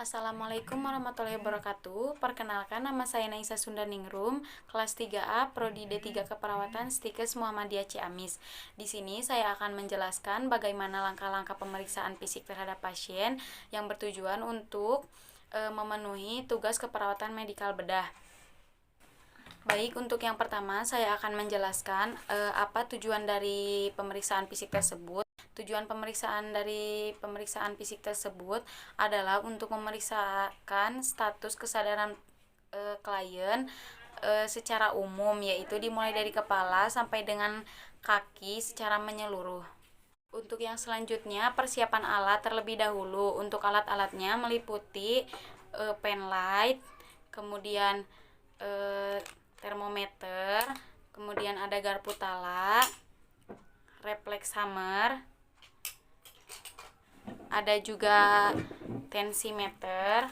Assalamualaikum warahmatullahi wabarakatuh. Perkenalkan, nama saya Naisa Sundaningrum, kelas 3A, Prodi D3 Keperawatan Stikes Muhammadiyah Ciamis. Di sini saya akan menjelaskan bagaimana langkah-langkah pemeriksaan fisik terhadap pasien yang bertujuan untuk memenuhi tugas keperawatan medikal bedah. Baik, untuk yang pertama saya akan menjelaskan apa tujuan dari pemeriksaan fisik tersebut. Tujuan pemeriksaan fisik tersebut adalah untuk memeriksakan status kesadaran klien secara umum, yaitu dimulai dari kepala sampai dengan kaki secara menyeluruh. Untuk yang selanjutnya, persiapan alat terlebih dahulu. Untuk alat-alatnya meliputi penlight, kemudian termometer, kemudian ada garpu tala, reflex hammer, ada juga tensimeter,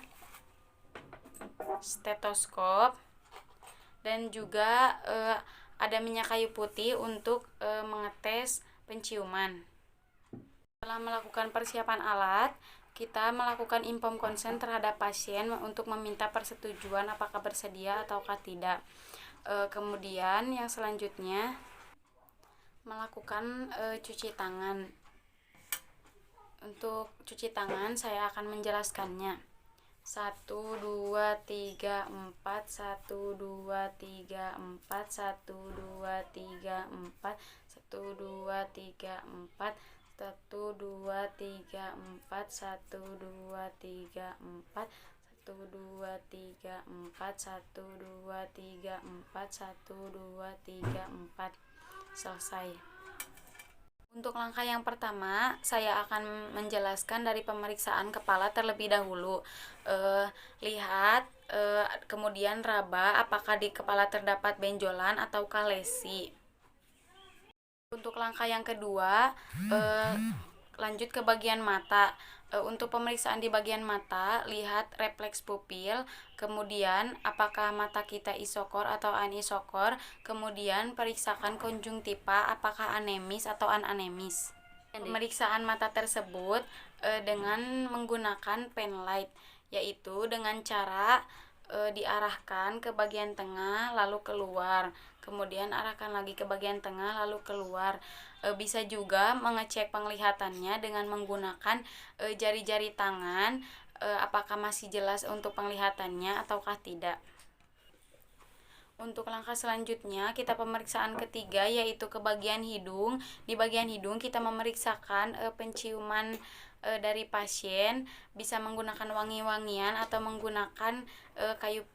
stetoskop, dan juga ada minyak kayu putih untuk mengetes penciuman. Setelah melakukan persiapan alat, kita melakukan inform consent terhadap pasien untuk meminta persetujuan apakah bersedia ataukah tidak. Kemudian yang selanjutnya melakukan cuci tangan. Untuk cuci tangan saya akan menjelaskannya. 1, 2, 3, 4, 1, 2, 3, 4, 1, 2, 3, 4, 1, 2, 3, 4, 1, 2, 3, 4, 1, 2, 3, 4, 1, 2, 3, 4, 1, 2, 3, 4, 1, 2, 3, 4. Selesai. Untuk langkah yang pertama, saya akan menjelaskan dari pemeriksaan kepala terlebih dahulu. Lihat, kemudian raba apakah di kepala terdapat benjolan ataukah lesi. Untuk langkah yang kedua, lanjut ke bagian mata. Untuk pemeriksaan di bagian mata, lihat refleks pupil, kemudian apakah mata kita isokor atau anisokor, kemudian periksakan konjungtiva apakah anemis atau ananemis. Pemeriksaan mata tersebut dengan menggunakan penlight, yaitu dengan cara diarahkan ke bagian tengah lalu keluar, kemudian arahkan lagi ke bagian tengah lalu keluar. Bisa juga mengecek penglihatannya dengan menggunakan jari-jari tangan, apakah masih jelas untuk penglihatannya ataukah tidak. Untuk langkah selanjutnya, kita pemeriksaan ketiga yaitu ke bagian hidung. Di bagian hidung kita memeriksakan penciuman dari pasien, bisa menggunakan wangi-wangian atau menggunakan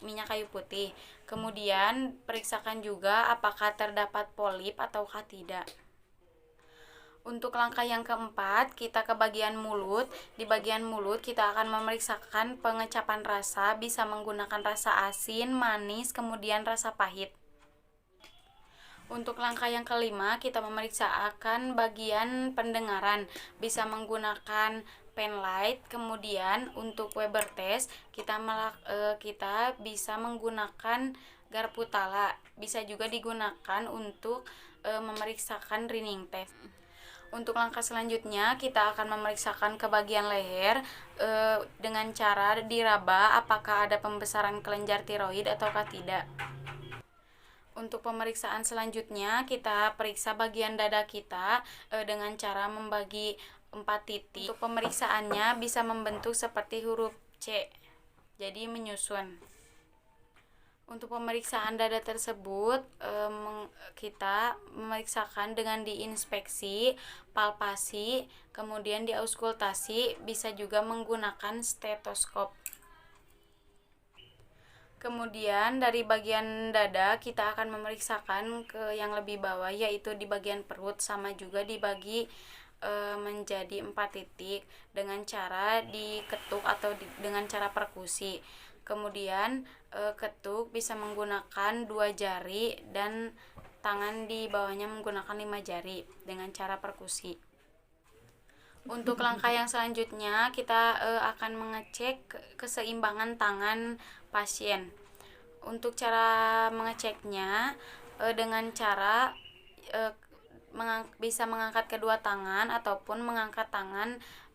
minyak kayu putih. Kemudian periksakan juga apakah terdapat polip ataukah tidak. Untuk langkah yang keempat, kita ke bagian mulut. Di bagian mulut kita akan memeriksakan pengecapan rasa, bisa menggunakan rasa asin, manis, kemudian rasa pahit. Untuk langkah yang kelima, kita memeriksakan bagian pendengaran, bisa menggunakan penlight. Kemudian untuk Weber test, kita bisa menggunakan garpu tala, bisa juga digunakan untuk memeriksakan ringing test. Untuk langkah selanjutnya, kita akan memeriksakan ke bagian leher dengan cara diraba apakah ada pembesaran kelenjar tiroid ataukah tidak. Untuk pemeriksaan selanjutnya, kita periksa bagian dada kita dengan cara membagi 4 titik. Untuk pemeriksaannya bisa membentuk seperti huruf C, jadi menyusun. Untuk pemeriksaan dada tersebut, kita memeriksakan dengan diinspeksi, palpasi, kemudian diauskultasi, bisa juga menggunakan stetoskop. Kemudian dari bagian dada kita akan memeriksakan ke yang lebih bawah, yaitu di bagian perut, sama juga dibagi menjadi 4 titik dengan cara diketuk atau dengan cara perkusi. Kemudian ketuk bisa menggunakan 2 jari dan tangan di bawahnya menggunakan 5 jari dengan cara perkusi. Untuk langkah yang selanjutnya, kita akan mengecek keseimbangan tangan pasien. Untuk cara mengeceknya dengan cara bisa mengangkat kedua tangan ataupun mengangkat tangan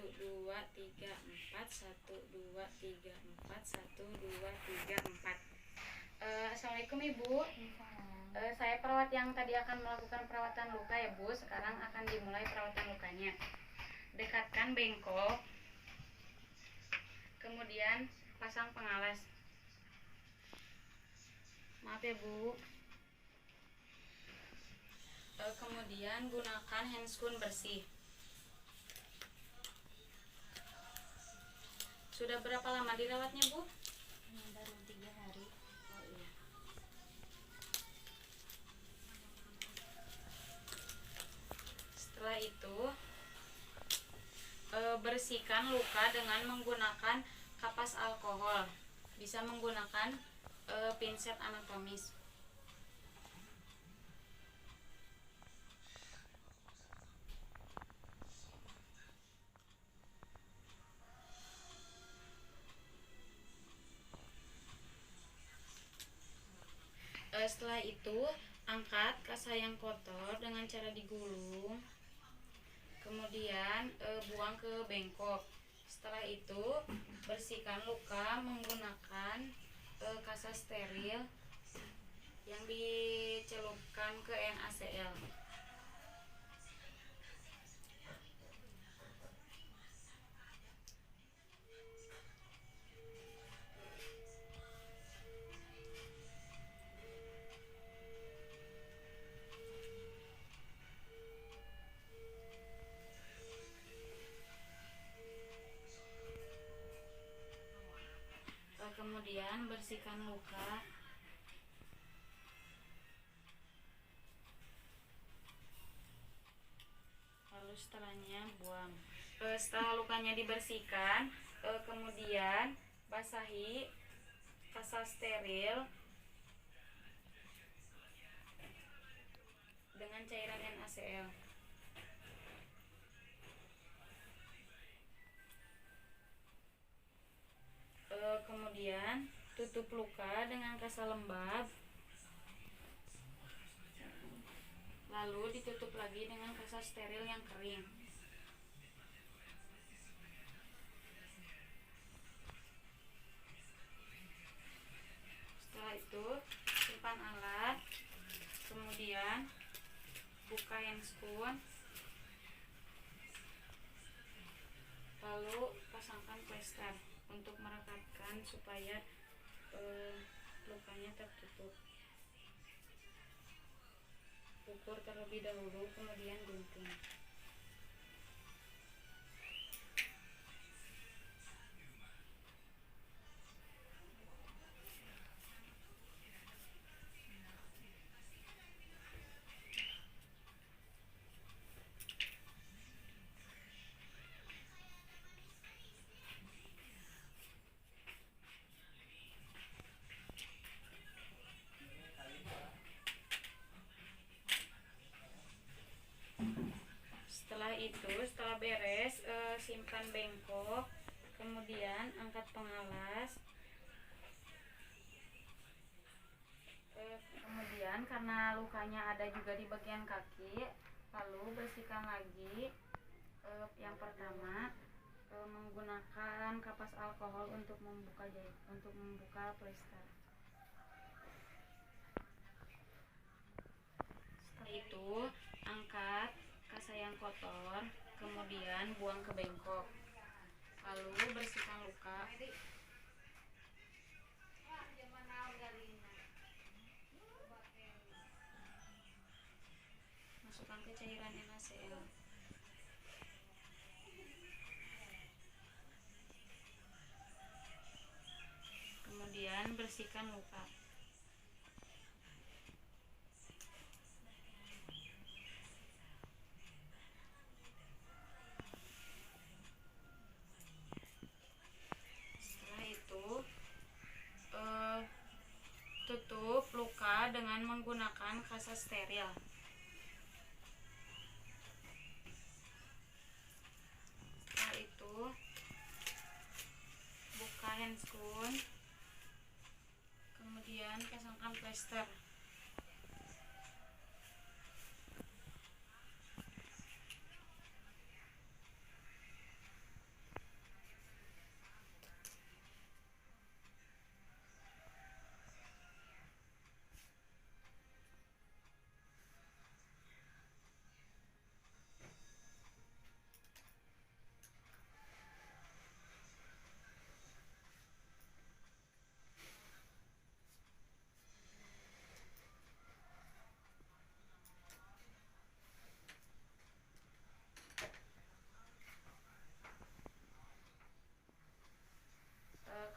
2 3 4 1 2 3 4 1 2 3 4. Assalamualaikum Ibu. Saya perawat yang tadi akan melakukan perawatan luka ya Bu. Sekarang akan dimulai perawatan lukanya. Dekatkan bengkok, kemudian pasang pengalas. Maaf ya Bu. Kemudian gunakan handscoon bersih. Sudah berapa lama dirawatnya Bu? Baru 3 hari. Oh iya. Setelah itu bersihkan luka dengan menggunakan kapas alkohol. Bisa menggunakan pinset anatomis. Setelah itu angkat kasa yang kotor dengan cara digulung, kemudian buang ke bengkok. Setelah itu bersihkan luka menggunakan kasa steril yang dicelupkan ke NaCl. Kemudian bersihkan luka. Lalu setelahnya buang. Setelah lukanya dibersihkan, kemudian basahi kasa steril dengan cairan NaCl. Kemudian tutup luka dengan kasa lembab. Lalu ditutup lagi dengan kasa steril yang kering. Setelah itu simpan alat, kemudian buka handscoon, lalu pasangkan plester untuk merekatkan supaya lukanya tertutup. Ukur terlebih dahulu, kemudian gunting. Setelah beres, simpan bengkok, kemudian angkat pengalas. Kemudian karena lukanya ada juga di bagian kaki, lalu bersihkan lagi. Yang pertama, menggunakan kapas alkohol untuk membuka plester. Setelah itu angkat kasa yang kotor, kemudian buang ke bengkok, lalu bersihkan luka. Masukkan ke cairan NaCl. Kemudian bersihkan luka. Setelah itu tutup luka dengan menggunakan kasa steril. Setelah itu buka handscoon, kemudian pasangkan plester.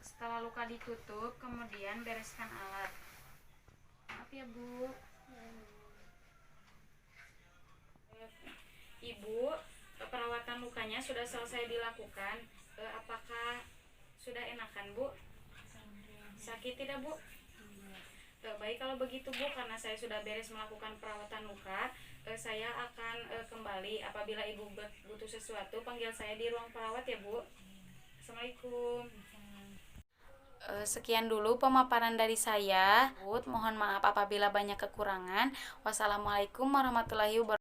Setelah luka ditutup, kemudian bereskan alat. Maaf ya Bu. Ibu, perawatan lukanya sudah selesai dilakukan. Apakah sudah enakan Bu? Sakit tidak Bu? Baik, kalau begitu Bu, karena saya sudah beres melakukan perawatan luka, saya akan kembali. Apabila Ibu butuh sesuatu, panggil saya di ruang perawat ya Bu. Assalamualaikum. Sekian dulu pemaparan dari saya. Mohon maaf apabila banyak kekurangan. Wassalamualaikum warahmatullahi wabarakatuh.